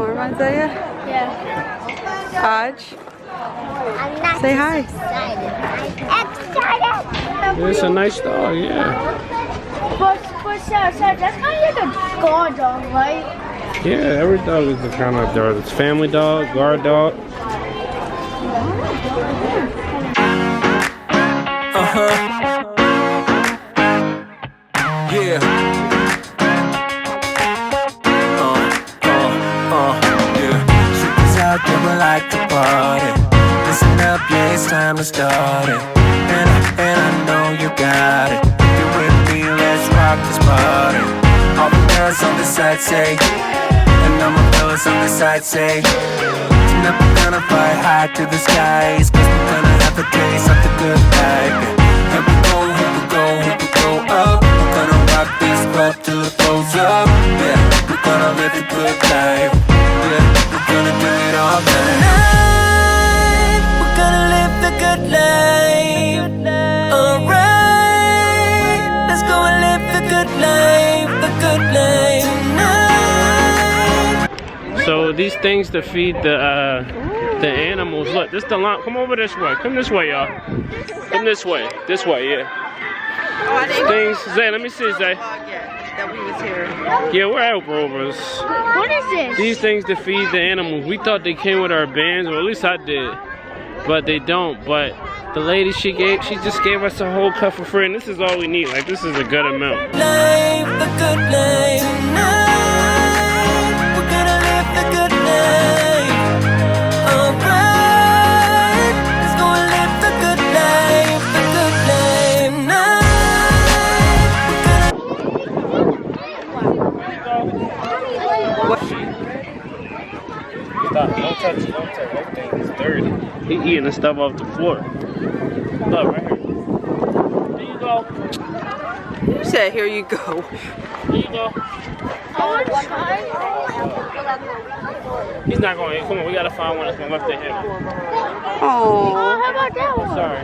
corn, Isaiah? Yeah. Aj, I'm not say hi. excited. It's a nice dog, yeah. But Sarah, that's kind of like a guard dog, right? Yeah, every dog is the kind of dog. It's family dog, guard dog. Yeah. Yeah. She's out there, we like to party. Listen up, yeah, it's time to start it. And I know you got it. If you're with me, let's rock this party. All the girls on the side say, and all my fellas on the side say, tonight we're gonna fly high to the skies, 'cause we're gonna have a taste of the good life. Here we go, here we go, here we go up. We're gonna rock this club till it blows up. Yeah, we're gonna live a good life. Yeah, we're gonna do it all tonight. We're gonna live the good life. Alright, let's go and live the good life. The good life tonight. So these things to feed the animals. Look, this the line. Come over this way. Come this way, y'all. Come this way. This way, yeah. Things. Zay, let me see, Zay. That we was here. Yeah, we're at Robas. What is this? These things to feed the animals. We thought they came with our bands, or at least I did, but they don't. But the lady she just gave us a whole cup for free, and this is all we need. Like, this is a good amount. Life, the good life tonight. We're gonna live the good life. Alright, let's go and live the good life. The good life Stop, don't touch it, don't touch it. That thing is dirty. He eating the stuff off the floor. Look, right here. There you go. You said, here you go. There you go. He's not going to. Come on, we got to find one that's going to lift him. Oh. How about that one? Sorry.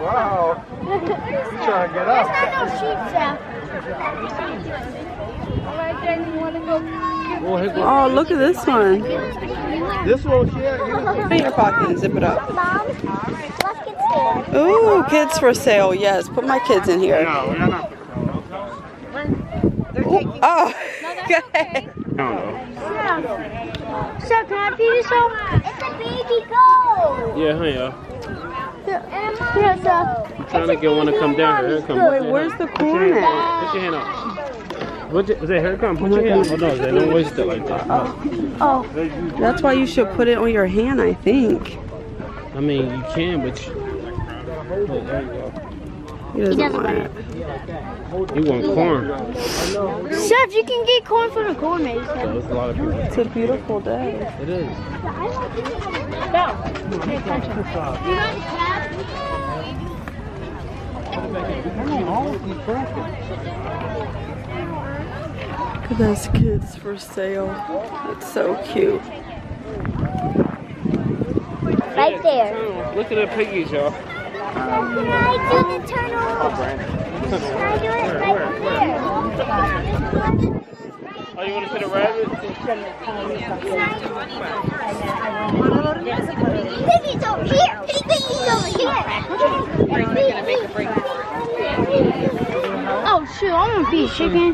Wow. You trying to get up? There's not no sheets out. Alright, then you want to go? Oh, look at this one. This one here. Put in your pocket and zip it up. Mom, let's get started. Ooh, kids for sale. Yes, put my kids in here. No, we're not. Ooh, oh, good. I don't know. So, can I feed this one? It's a baby goat. Yeah, huh, y'all. Here, so. I'm trying to get one to come down here. Here it comes. Wait, where's the corn at? Put your hand up. Is that here it comes? Put your hand up. Oh, no, they don't waste it like that. Oh. That's why you should put it on your hand, I think. I mean, you can, but you... Look, there you go. He doesn't want it. You want corn. Chef, you can get corn from the corn maze. So there's a lot of people. It's a beautiful day. It is. No. Pay attention. You got the cat? Look at those kids for sale. It's so cute. Right there. Look at the piggies, y'all. Can I do the turtle? Can I do it right here? Oh, you want to see the rabbit? Piggy's over here. Piggy's over here. Oh shoot, I'm gonna be a chicken.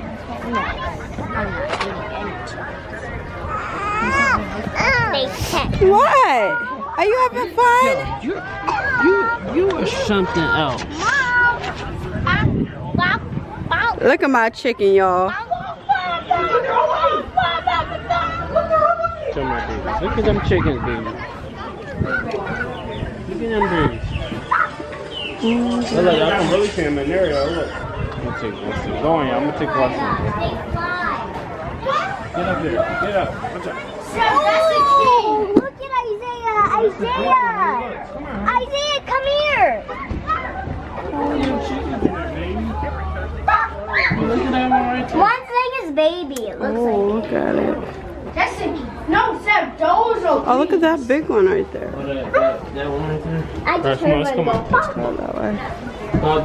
What? Are you having fun? You are something else. Look at my chicken, y'all. Show my babies. Look at them chickens, baby. Look at them babies. Look, I can really see them in there, y'all. Look. I'm gonna take one. Go on, y'all. I'm gonna take one. Get up there. Get up. Watch out. Oh, look at Isaiah. Isaiah, come here. Look at that one right there. One thing is baby. It looks Oh, look at it. like. That's a, no, Seth. Oh, look at that big one right there. That one right there? I just heard one go. Go that way.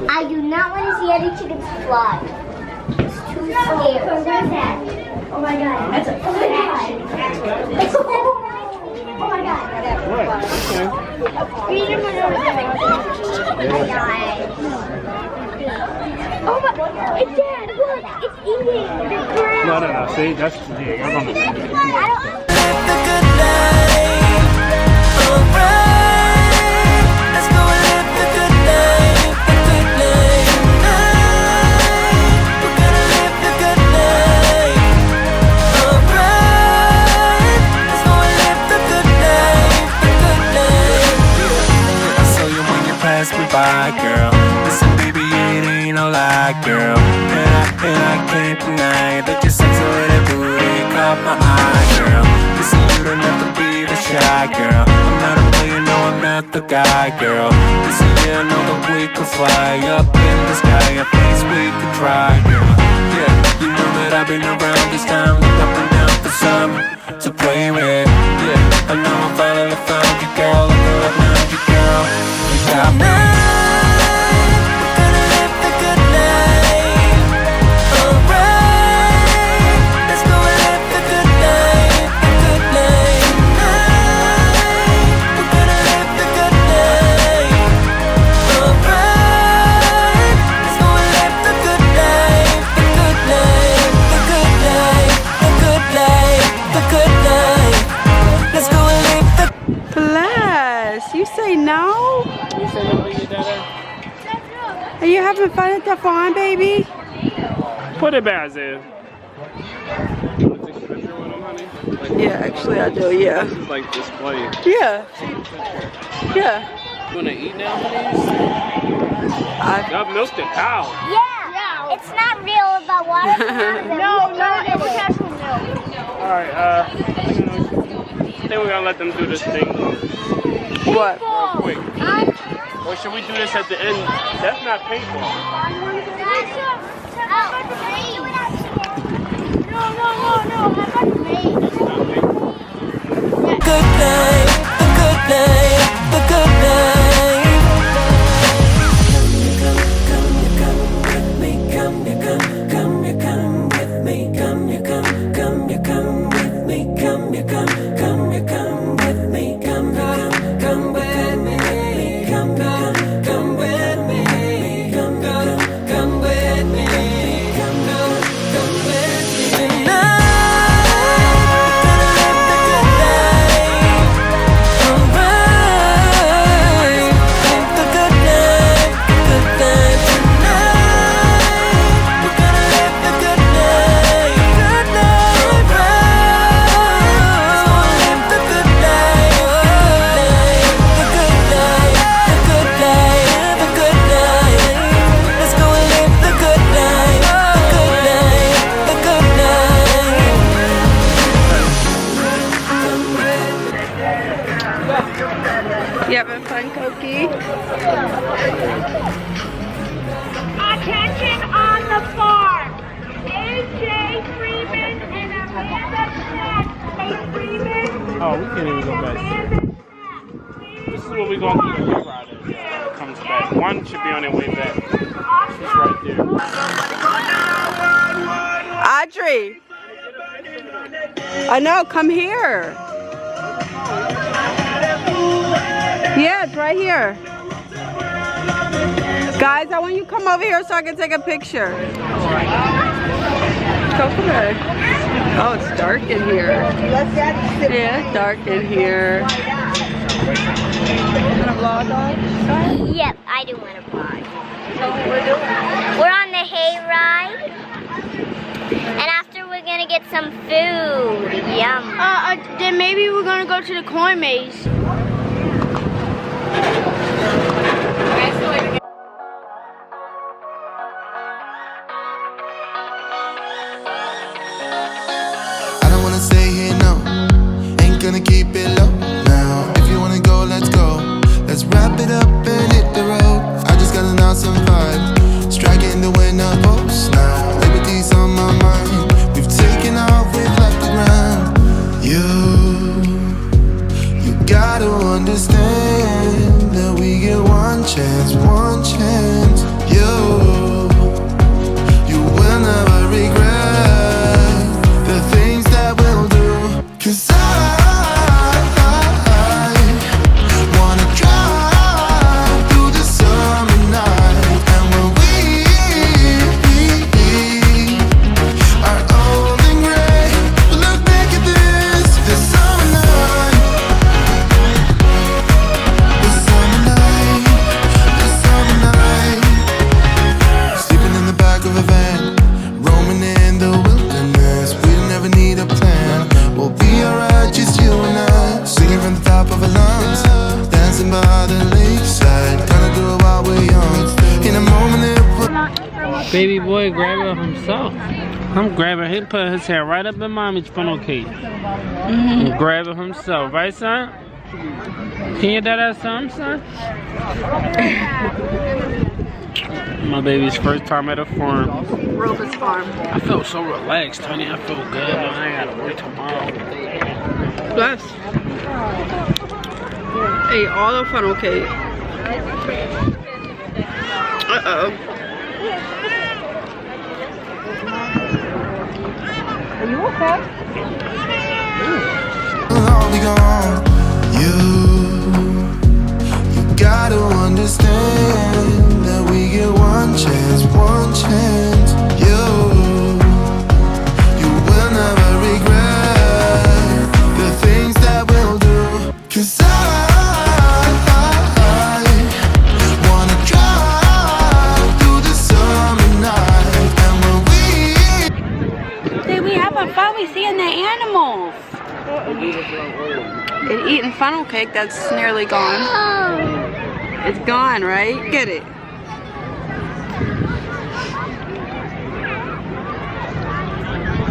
I do not want to see any chickens fly. It's too scary. What is that? Oh my god. That's a Oh my god. What? Okay. Oh my, it's dead. Look, it's eating the ground. No. See, that's yeah. You're on the I don't. Bye, girl. Listen, baby, it ain't no lie, girl. And I can't deny that your sex with that booty caught my eye, girl. Listen, you don't have to be the shy, girl. I'm not a player, no, I'm not the guy, girl. Listen, yeah, I know that we could fly up in the sky. At least we could try, girl. Yeah, you know that I've been around this time, look up and down for something to play with. Yeah, I know I finally found you, girl. I know I found you, girl. You got me. You say no? You say no, you dada? Are you having fun at the farm, baby? Put it back there. You want to take a picture with him, honey? Like, Yeah, actually I do, yeah. this is like display. Yeah. Yeah. You want to eat now, please? Y'all milked the cow. Yeah. It's not real about water. No, it was actual milk. Alright, I think we're gonna let them do this thing What? real quick. Or should we do this at the end? That's not paintball. Good night, the good night, the good night. Come with me, come with me, come with me, come with me, come with me, come with me, come with me, come You having fun, Koki? Attention on the farm. AJ Freeman and Amanda Snack. Hey, Freeman. Oh, we can't even go back. This is what we're going to do when we ride it. Comes back. One should be on their way back. She's right there. Audrey! I know, come here. Yeah, it's right here. Guys, I want you to come over here so I can take a picture. Go for it. Oh, it's dark in here. Yeah, it's dark in here. You want to vlog on? Yep, I do want to vlog. So what we're doing? We're on the hay ride. And after we're going to get some food. Yum. Then maybe we're gonna go to the coin maze. I don't wanna stay here, no. Ain't gonna keep it low now. If you wanna go, let's go. Let's wrap it up and hit the road. I just got an awesome vibe, striking the winner post now. Liberty's on my mind. We've taken off, we've left the ground. You Baby boy grabbing it himself. I'm grabbing him, put his hair right up in mommy's funnel cake. And grab it himself, right, son? Can you do that, son? My baby's first time at a farm. Robas farm. I feel so relaxed, honey. I feel good. I ain't gotta work tomorrow. Bless. Ate all the funnel cake. Uh-oh. Are you okay? I'll be gone. You gotta understand that we get one chance. You will never regret the things that we'll do. 'Cause I wanna drive through the summer night, and when Hey, we having fun. We seeing the animals. And eating funnel cake that's nearly gone. It's gone, right? Get it.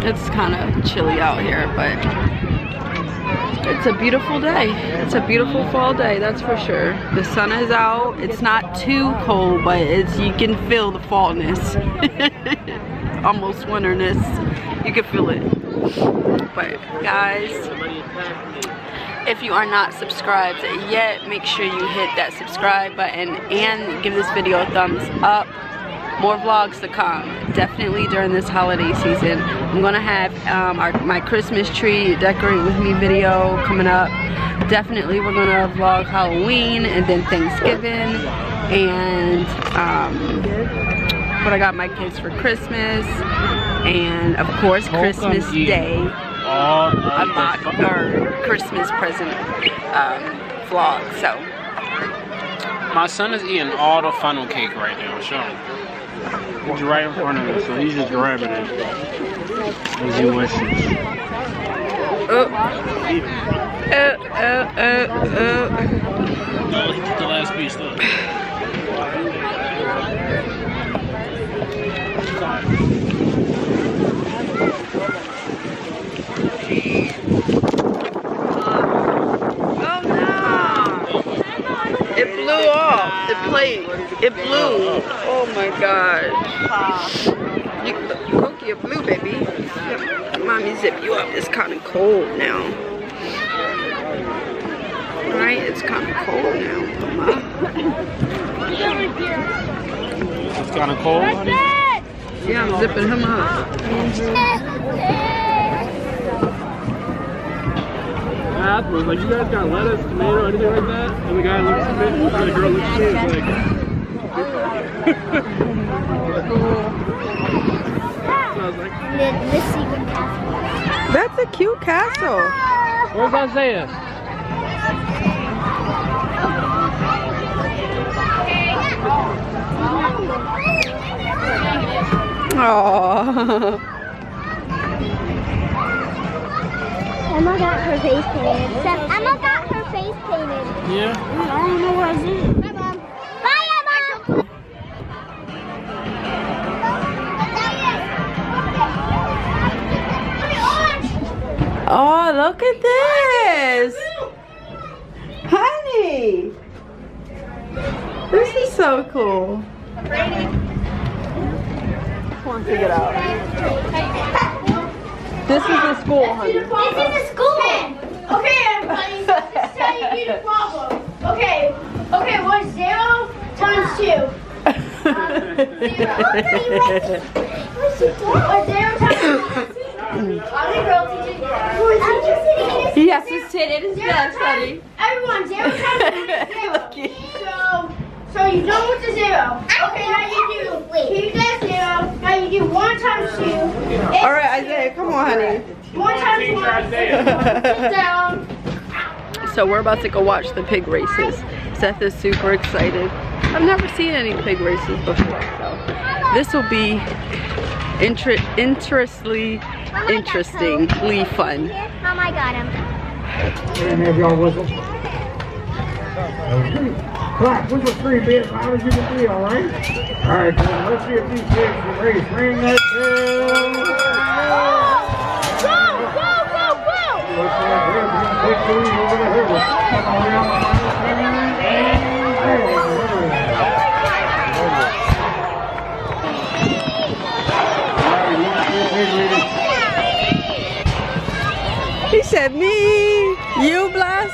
It's kind of chilly out here, but it's a beautiful day. It's a beautiful fall day, that's for sure. The sun is out. It's not too cold, but you can feel the fallness. Almost winterness. You can feel it. But guys, if you are not subscribed yet, make sure you hit that subscribe button and give this video a thumbs up. More vlogs to come, definitely during this holiday season. I'm gonna have my Christmas tree decorate with me video coming up. Definitely we're gonna vlog Halloween and then Thanksgiving and what I got my kids for Christmas, and of course Christmas Day unlock or Christmas present vlog. So my son is eating all the funnel cake right now. Show him. He's right in front of him, so he's just grabbing it as he wishes. Oh, he took the last piece, look. oh no! It blew off the plate. It blew. Oh my gosh. Cookie, it blew, baby. Mommy, zip you up. It's kind of cold now. Right? It's kind of cold now. It's kind of cold, honey? Yeah, I'm zipping him up. Was like, you guys got lettuce, tomato, anything like that? And the guy looks at me, and the girl looks at me, and like... So I was like... That's a cute castle. Where's Isaiah? Aww. Emma got her face painted. Emma got her face painted. Yeah? I don't know what I did. Bye, Mom. Bye, Emma. Oh, look at this. Honey. This is so cool. Want to get out. This is the school, honey. This is the school. Okay, everybody. This is how you do the problem. Okay, what's 0 times 2? 0. What's 0 times 2? He has to sit in his desk, honey. Everyone, 0 times 2 is 0. So you know what's a 0. Okay, now you do. Keep that 0. Now you do 1 times 2. All right, Isaiah, come on, honey. 1 times 1. Sit down. So we're about to go watch the pig races. Seth is super excited. I've never seen any pig races before, so this will be interestingly fun. Mom, I got him. Clap, push the three bit as loud as you can see, alright? Alright, let's see if these kids are ready. Bring that down. Go, go, go, go! Looks like they're going to take the lead over the hurdle. Come around the He said me, you bless.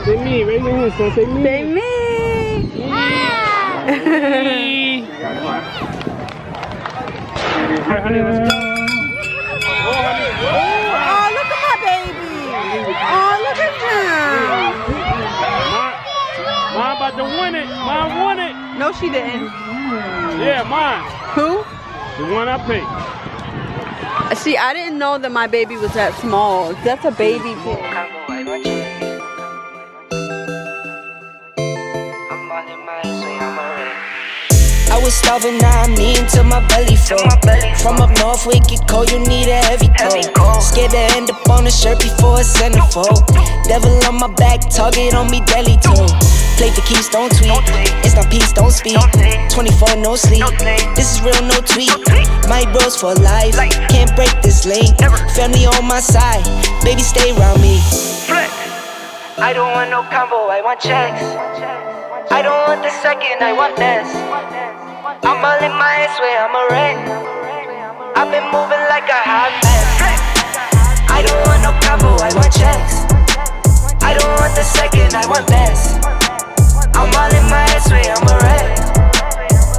Say me, raise your hand, son. Say me. Say me. Me. Alright, honey, let's go. Oh, look at my baby. Oh, look at him. Mine about to win it. Mine won it. No, she didn't. Yeah, mine. Who? The one I picked. See, I didn't know that my baby was that small. That's a baby kid. I was starving, now I'm eating till my belly full. From up north, we get cold, you need a heavy coat. Scared to end up on a shirt before a centerfold. Devil on my back, target on me, deadly too. Play for keeps, don't tweet. It's not peace, don't speak. 24, no sleep. This is real, no tweet. My bros for life, can't break this link. Family on my side, baby stay around me. I don't want no combo, I want checks. I don't want the second, I want this. I'm all in my ass way, I'm a wreck. I've been moving like a hot mess. I don't want no combo, I want checks. I don't want the second, I want this. I'm all in my ass way, I'm a wreck.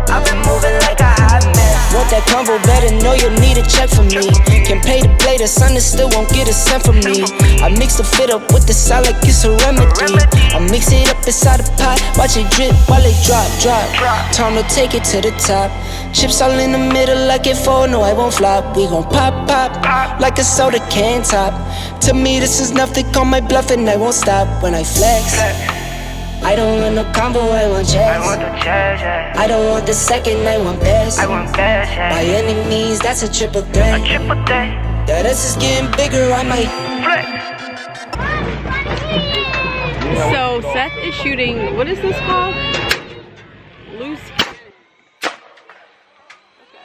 I've been moving like a hot mess. Want that combo, better know you'll need a check from me. Can pay to play, the sun still won't get a cent from me. I mix the fit up with the side like it's a remedy. I mix it up inside the pot, watch it drip while it drop. Time to take it to the top. Chips all in the middle like it fall, no I won't flop. We gon' pop like a soda can top. To me this is nothing, call my bluff and I won't stop when I flex. I don't want no combo, I want checks. I want the checks, yeah. I don't want the second, I want best. I want best, yeah. By any means, that's a triple threat. A triple threat. Yeah, this is getting bigger, I might flex. So Seth is shooting, what is this called? Loose.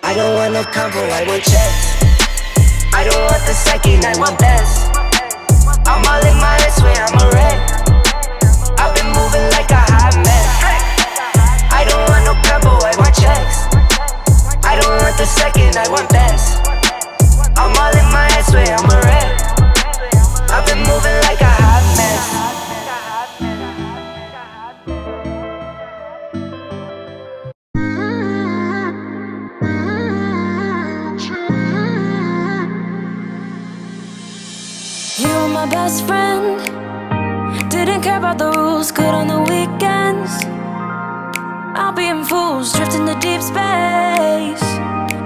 I don't want no combo, I want checks. I don't want the second, I want best. I'm all in my ass way, I'm a wreck. I've been moving like a hot mess. I don't want no combo, I want checks. I don't want the second, I want best. I'm all in my ass way, I'm a wreck. I've been moving like a hot mess. You were my best friend. Didn't care about the rules, good on the weekends. I'll be in fools, drifting to deep space.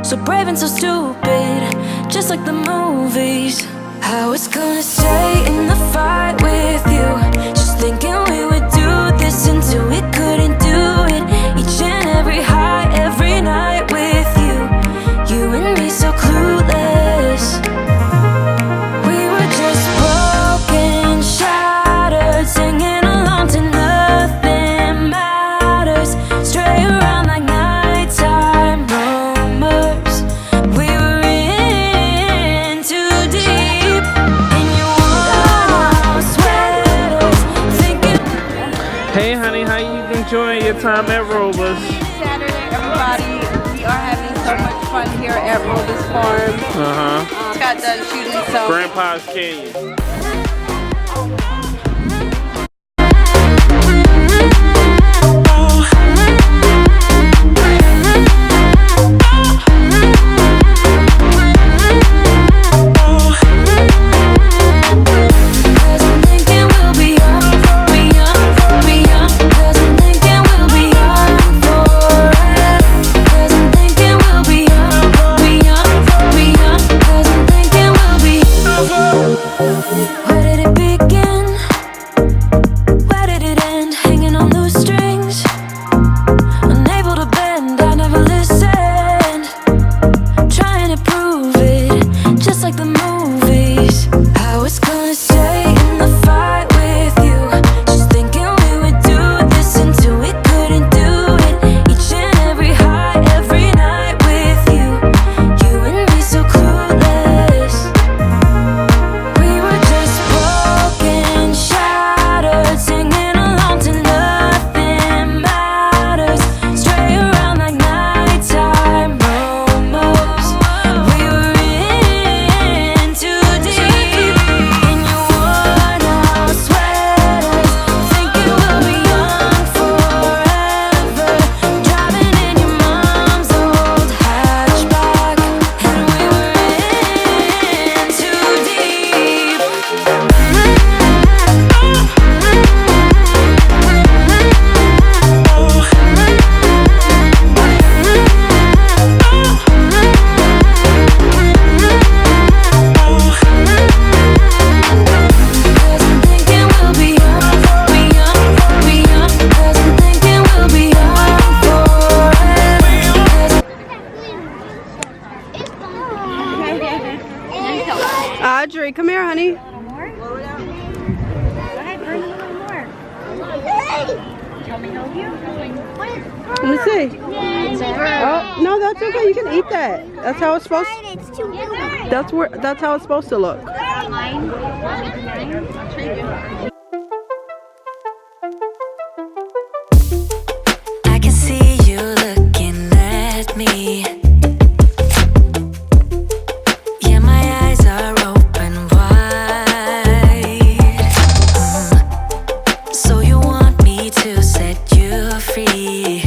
So brave and so stupid, just like the movies. I was gonna stay in the fight with you, just thinking we would do this until we couldn't do it. Each and every high, every night with you. You and me so clueless. We were just broken, shattered, singing along to nothing matters. Stray around like nighttime rumors. We were in too deep. In your warm sweaters, thinking. Hey, honey, how you enjoying your time at Robas? Saturday, everybody. We are having so much fun here at Robas Farm. Got done shooting, so. Grandpa's Canyon. Audrey, come here, honey. Go ahead, burn a little more. Let me see. Oh, no, that's okay. You can eat that. That's how it's supposed to. It's too big. That's how it's supposed to look. I can see you looking at me. Yeah, my eyes are open wide. So you want me to set you free?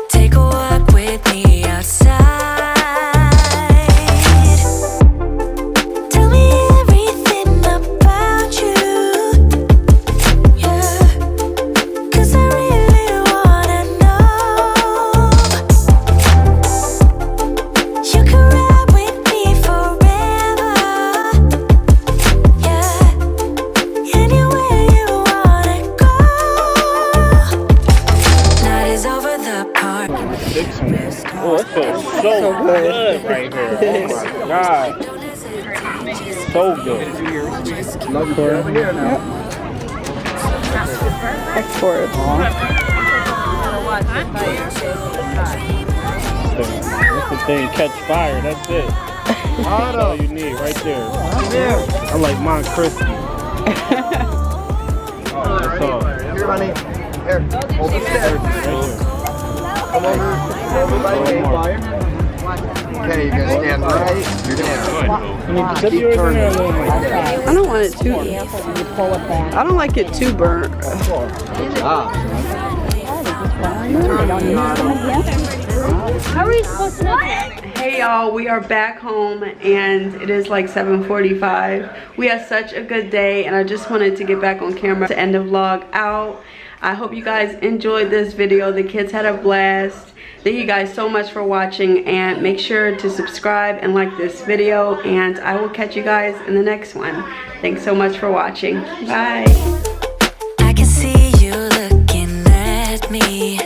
Take a walk with me outside. Tell me everything about you. Yeah, 'cause I really wanna know. You can ride with me forever. Yeah, anywhere you wanna go. Night is over the park. Oh, it feels so good right here. Oh my God. So good. Export. That's the thing, catch fire, that's it. That's all you need right there. I like mine crispy. That's all. Here, honey. Here. Hold the stairs. Come over by the fire. Okay, you're gonna stand right. You're gonna keep turning. I don't want it too. I don't like it too burnt. Good job. How are we supposed to know? Hey y'all, we are back home and it is like 7:45. We had such a good day and I just wanted to get back on camera to end the vlog out. I hope you guys enjoyed this video. The kids had a blast. Thank you guys so much for watching and make sure to subscribe and like this video and I will catch you guys in the next one. Thanks so much for watching. Bye. I can see you looking at me.